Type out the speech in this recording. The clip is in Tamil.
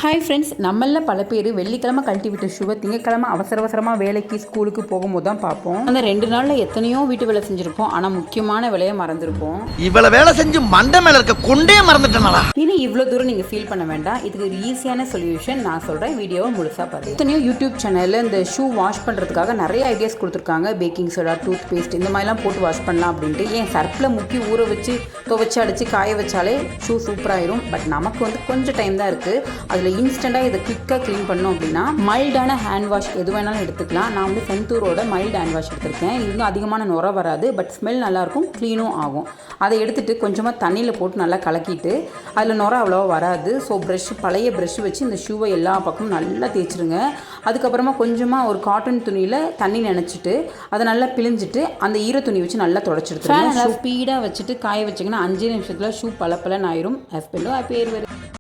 ஹாய் ஃப்ரெண்ட்ஸ், நம்மள பல பேர் வெள்ளிக்கிழமை கழட்டி விட்ட ஷூவை திங்கக்கிழமை அவசரமாக வேலைக்கு ஸ்கூலுக்கு போகும்போது தான் பார்ப்போம். அந்த 2 நாளில் எத்தனையோ வீட்டு வேலை செஞ்சுருப்போம், ஆனால் முக்கியமான வேலையை மறந்துருப்போம். இவ்வளோ வேலை செஞ்சு மண்டை மேலே இருக்க கொண்டே மறந்துட்டேனா? இனி இவ்வளோ தூரம் நீங்கள் ஃபீல் பண்ண வேண்டாம். இதுக்கு ஒரு ஈஸியான சொல்யூஷன் நான் சொல்கிறேன். வீடியோவை முழுசாக பாருங்கள். எத்தனையோ யூடியூப் சேனலில் இந்த ஷூ வாஷ் பண்ணுறதுக்காக நிறைய ஐடியாஸ் கொடுத்துருக்காங்க. பேக்கிங் சோடா, டூத் பேஸ்ட் இந்த மாதிரிலாம் போட்டு வாஷ் பண்ணலாம் அப்படின்ட்டு. ஏன் சர்ப்பில் முக்கி ஊற வச்சு துவைச்சி அடித்து காய வச்சாலே ஷூ சூப்பராகிடும். பட் நமக்கு வந்து கொஞ்சம் டைம் தான் இருக்குது. அதில் இன்ஸ்டண்ட்டாக இதை குயிக்காக க்ளீன் பண்ணோம் அப்படின்னா மைல்டான ஹேண்ட் வாஷ் எது வேணாலும் எடுத்துக்கலாம். நான் வந்து செந்தூரோட மைல்டு ஹேண்ட் வாஷ் எடுத்திருக்கேன். இது வந்து அதிகமான நுர வராது, பட் ஸ்மெல் நல்லாயிருக்கும், க்ளீனும் ஆகும். அதை எடுத்துகிட்டு கொஞ்சமாக தண்ணியில் போட்டு நல்லா கலக்கிட்டு அதில் நுர அவ்வளோவா வராது. ஸோ பழைய ப்ரெஷ் வச்சு இந்த ஷூவை எல்லா பக்கமும் நல்லா தேய்ச்சிருங்க. அதுக்கப்புறமா கொஞ்சமாக ஒரு காட்டன் துணியில் தண்ணி நினச்சிட்டு அதை நல்லா பிழிஞ்சிட்டு அந்த ஈர துணி வச்சு நல்லா தொடச்சி எடுத்துருங்க. நல்லா ஸ்பீடாக வச்சுட்டு காய வச்சிங்கன்னா 5 நிமிஷத்தில் ஷூ பளபளன்னு ஆயிரும். ஹஸ்பண்டும் பேர் வரும்.